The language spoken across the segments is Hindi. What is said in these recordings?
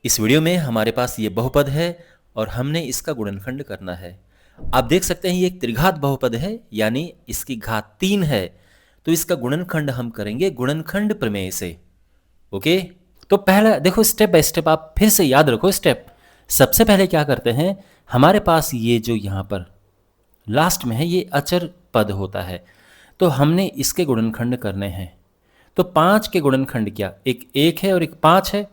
इस वीडियो में हमारे पास ये बहुपद है और हमने इसका गुणनखंड करना है। आप देख सकते हैं ये एक त्रिघात बहुपद है, यानी इसकी घात 3 है। तो इसका गुणनखंड हम करेंगे गुणनखंड प्रमेय से। ओके, तो पहला देखो, स्टेप बाय स्टेप आप फिर से याद रखो स्टेप। सबसे पहले क्या करते हैं, हमारे पास ये जो यहाँ पर लास्ट में है ये अचर पद होता है, तो हमने इसके गुणनखंड करने हैं। तो 5 के गुणनखंड क्या, एक है और एक 5 है।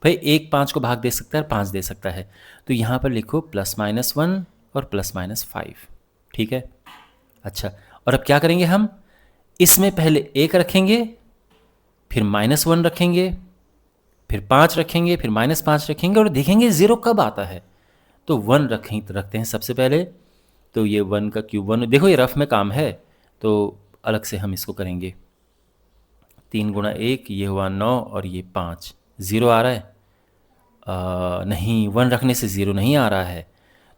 भाई एक 5 को भाग दे सकता है, 5 दे सकता है। तो यहाँ पर लिखो +-1 और +-5। ठीक है, अच्छा। और अब क्या करेंगे हम, इसमें पहले 1 रखेंगे, फिर -1 रखेंगे, फिर 5 रखेंगे, फिर -5 रखेंगे और देखेंगे 0 कब आता है। तो 1 रखते हैं सबसे पहले। तो ये 1 का क्यूब 1, देखो ये रफ में काम है तो अलग से हम इसको करेंगे। 3 × 1 ये हुआ 9 और ये 5। 0 आ रहा है? नहीं, 1 रखने से 0 नहीं आ रहा है।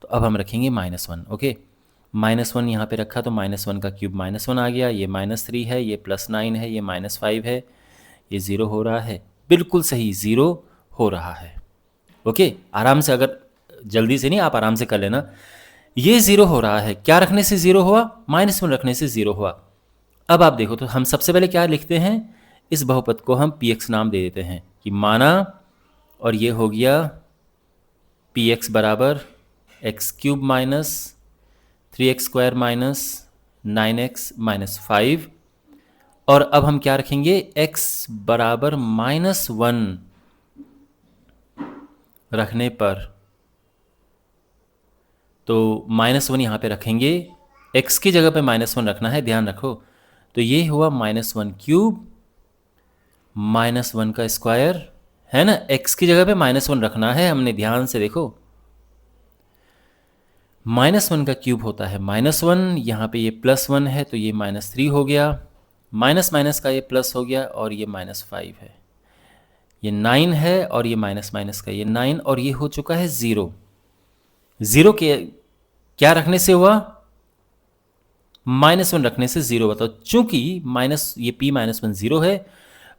तो अब हम रखेंगे -1। ओके, -1 यहाँ पे रखा तो -1 का क्यूब -1 आ गया। ये -3 है, ये +9 है, ये -5 है, ये 0 हो रहा है। बिल्कुल सही, 0 हो रहा है। ओके, आराम से, अगर जल्दी से नहीं, आप आराम से कर लेना। ये 0 हो रहा है, क्या रखने से 0 हुआ? -1 रखने से 0 हुआ। अब आप देखो, तो हम सबसे पहले क्या लिखते हैं, इस बहुपद को हम px नाम दे देते हैं कि माना, और ये हो गया px बराबर x³ - 3x² - 9x - 5। और अब हम क्या रखेंगे, x बराबर -1 रखने पर, तो -1 यहाँ पे रखेंगे, x की जगह पे -1 रखना है, ध्यान रखो। तो ये हुआ -1³ -1 का स्क्वायर, है ना। x की जगह पे -1 रखना है हमने, ध्यान से देखो। -1 का क्यूब होता है -1, यहाँ पे ये +1 है तो ये -3 हो गया, माइनस माइनस का ये प्लस हो गया और ये -5 है, ये 9 है और ये माइनस माइनस का ये 9, और ये हो चुका है 0। 0 के क्या रखने से हुआ, -1 रखने से 0। बताओ, चूंकि माइनस ये p-1 0 है,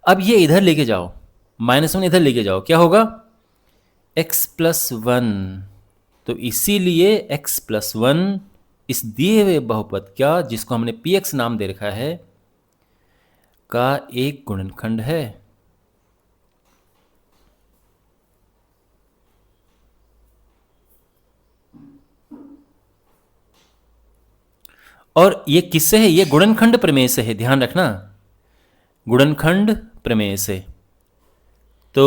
अब ये इधर लेके जाओ, -1 इधर लेके जाओ, क्या होगा, x + 1। तो इसीलिए x + 1 इस दिए हुए बहुपद का, जिसको हमने px नाम दे रखा है, का एक गुणनखंड है। और ये किससे है, ये गुणनखंड प्रमेय से है, ध्यान रखना, गुणनखंड प्रमेय से। तो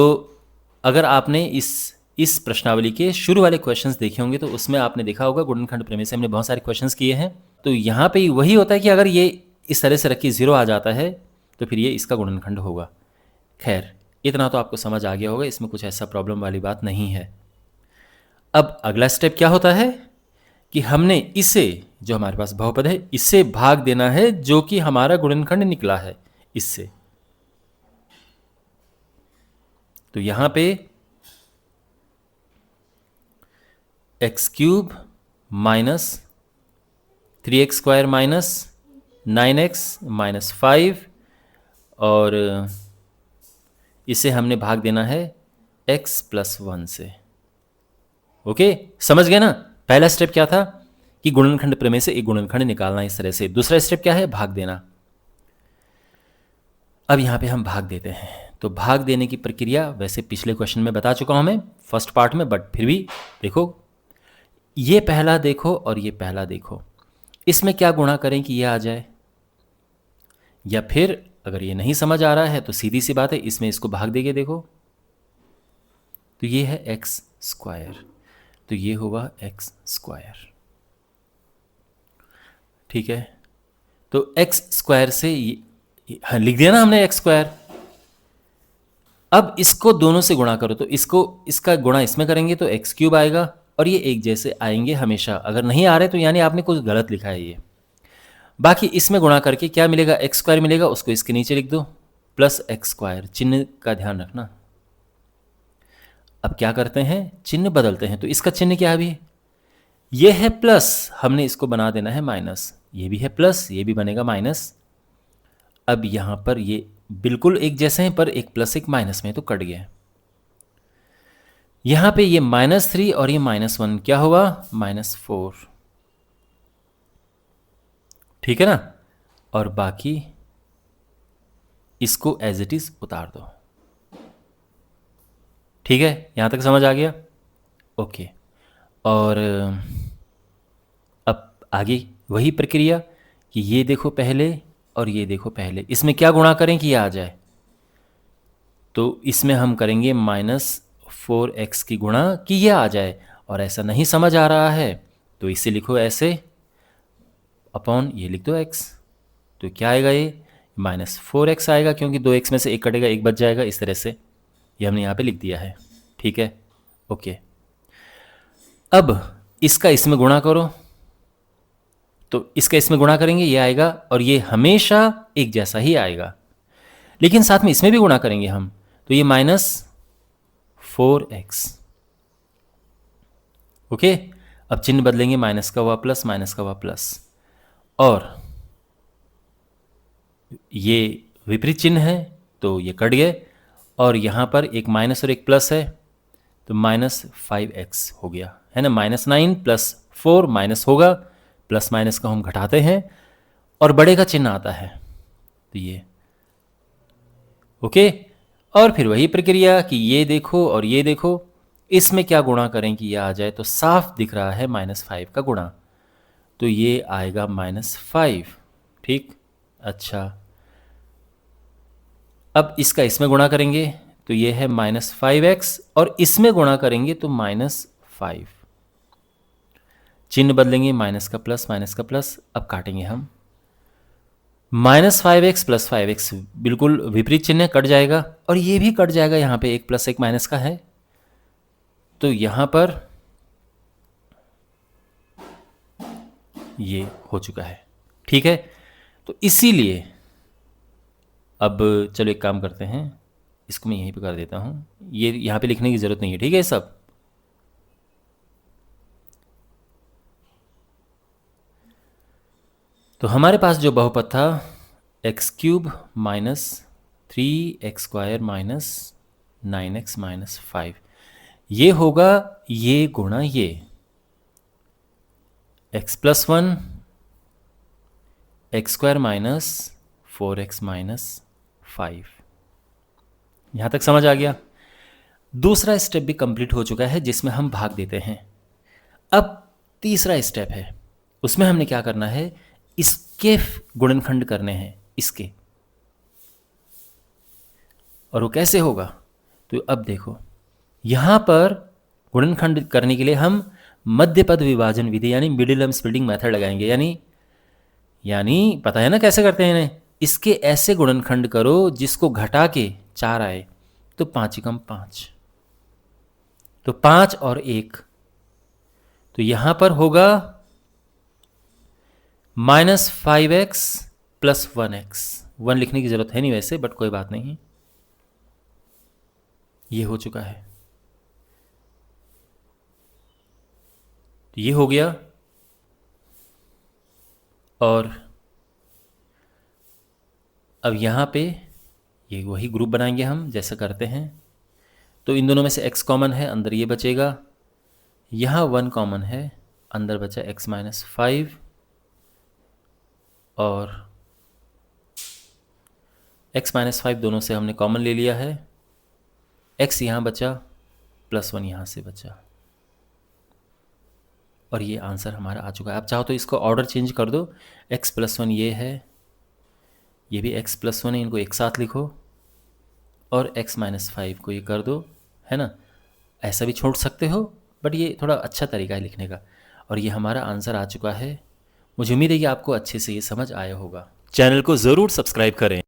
अगर आपने इस प्रश्नावली के शुरू वाले क्वेश्चंस देखे होंगे तो उसमें आपने देखा होगा गुणनखंड प्रमेय से हमने बहुत सारे क्वेश्चंस किए हैं। तो यहाँ पे वही होता है कि अगर ये इस तरह से रख के 0 आ जाता है तो फिर ये इसका गुणनखंड होगा। खैर, इतना तो आपको समझ आ गया होगा, इसमें कुछ ऐसा प्रॉब्लम वाली बात नहीं है। अब अगला स्टेप क्या होता है कि हमने इसे, जो हमारे पास बहुपद है, इससे भाग देना है, जो कि हमारा गुणनखंड निकला है इससे। तो यहां पे x³ - 3x² - 9x - 5, और इसे हमने भाग देना है x + 1 से। ओके, समझ गए ना। पहला स्टेप क्या था कि गुणनखंड प्रमेय से एक गुणनखंड निकालना इस तरह से। दूसरा स्टेप क्या है, भाग देना। अब यहाँ पे हम भाग देते हैं। तो भाग देने की प्रक्रिया वैसे पिछले क्वेश्चन में बता चुका हूँ मैं, फर्स्ट पार्ट में, बट फिर भी देखो, ये पहला देखो और ये पहला देखो, इसमें क्या गुणा करें कि ये आ जाए, या फिर अगर ये नहीं समझ आ रहा है तो सीधी सी बात है, इसमें इसको भाग देंगे। देखो, तो ये है x², तो ये होगा x²। ठीक है, तो x² से हाँ, लिख दिया ना हमने x²। अब इसको दोनों से गुणा करो, तो इसका गुणा इसमें करेंगे तो x³ आएगा, और ये एक जैसे आएंगे हमेशा। अगर नहीं आ रहे तो यानी आपने कुछ गलत लिखा है ये। बाकी इसमें गुणा करके क्या मिलेगा, x² मिलेगा, उसको इसके नीचे लिख दो, +x²। चिन्ह का ध्यान रखना। अब क्या करते हैं, चिन्ह बदलते हैं। तो इसका चिन्ह क्या है अभी, ये है प्लस, हमने इसको बना देना है माइनस। ये भी है प्लस, ये भी बनेगा माइनस। अब यहाँ पर ये बिल्कुल एक जैसे हैं, पर एक प्लस एक माइनस में तो कट गया। यहाँ पे ये -3 और ये -1 क्या हुआ, -4, ठीक है ना। और बाकी इसको एज इट इज़ उतार दो, ठीक है, यहाँ तक समझ आ गया, ओके। और अब आगे वही प्रक्रिया कि ये देखो पहले और ये देखो पहले, इसमें क्या गुणा करें कि ये आ जाए, तो इसमें हम करेंगे -4x की गुणा कि ये आ जाए, और ऐसा नहीं समझ आ रहा है तो इसे लिखो ऐसे, अपॉन ये लिख दो x, तो क्या आएगा, ये -4x आएगा, क्योंकि 2x में से एक कटेगा, एक बच जाएगा, इस तरह से ये हमने यहाँ पे लिख दिया है, ठीक है, ओके। अब इसका इसमें गुणा करो, तो इसका इसमें गुणा करेंगे ये आएगा, और ये हमेशा एक जैसा ही आएगा, लेकिन साथ में इसमें भी गुणा करेंगे हम, तो ये -4x, ओके। अब चिन्ह बदलेंगे, माइनस का हुआ प्लस, माइनस का हुआ प्लस, और ये विपरीत चिन्ह है तो ये कट गए, और यहाँ पर एक माइनस और एक प्लस है, तो -5x हो गया, है ना। -9 + 4 माइनस होगा, प्लस माइनस का हम घटाते हैं, और बड़े का चिन्ह आता है, तो ये ओके। और फिर वही प्रक्रिया कि ये देखो और ये देखो, इसमें क्या गुणा करें कि ये आ जाए, तो साफ दिख रहा है -5 का गुणा, तो ये आएगा -5, ठीक, अच्छा। अब इसका इसमें गुणा करेंगे तो ये है -5x, और इसमें गुणा करेंगे तो -5, चिन्ह बदलेंगे, माइनस का प्लस, अब काटेंगे हम, -5x + 5x बिल्कुल विपरीत चिन्ह कट जाएगा, और ये भी कट जाएगा, यहाँ पे एक प्लस एक माइनस का है, तो यहाँ पर ये हो चुका है, ठीक है। तो इसीलिए अब चलो एक काम करते हैं, इसको मैं यहीं पे कर देता हूँ, ये यहाँ पे लिखने की ज़रूरत नहीं है, ठीक है सब। तो हमारे पास जो बहुपद था x³ - 3x² - 9x - 5, ये होगा ये गुणा ये x + 1 x² - 4x - 5, यहाँ तक समझ आ गया। दूसरा स्टेप भी कंप्लीट हो चुका है, जिसमें हम भाग देते हैं। अब तीसरा स्टेप है, उसमें हमने क्या करना है, इसके गुणनखंड करने हैं, इसके, और वो कैसे होगा, तो अब देखो, यहाँ पर गुणनखंड करने के लिए हम मध्यपद विभाजन विधि यानी मिडिल स्प्लिटिंग मेथड लगाएंगे, यानी पता है ना कैसे करते हैं इन्हें, इसके ऐसे गुणनखंड करो जिसको घटा के 4 आए, तो 5 × 5, तो 5 और 1, तो यहाँ पर होगा -5x + 1x, 1 लिखने की ज़रूरत है नहीं वैसे, बट कोई बात नहीं, ये हो चुका है, तो ये हो गया। और अब यहाँ पे ये वही ग्रुप बनाएंगे हम जैसा करते हैं, तो इन दोनों में से x कॉमन है, अंदर ये बचेगा, यहाँ 1 कॉमन है, अंदर बचा x - 5, और x - 5 दोनों से हमने कॉमन ले लिया है, x यहाँ बचा, +1 यहाँ से बचा, और ये आंसर हमारा आ चुका है। आप चाहो तो इसको ऑर्डर चेंज कर दो, x + 1 ये है, ये भी x + 1 है, इनको एक साथ लिखो, और x - 5 को ये कर दो, है ना। ऐसा भी छोड़ सकते हो, बट ये थोड़ा अच्छा तरीका है लिखने का, और ये हमारा आंसर आ चुका है। मुझे उम्मीद है कि आपको अच्छे से ये समझ आया होगा। चैनल को ज़रूर सब्सक्राइब करें।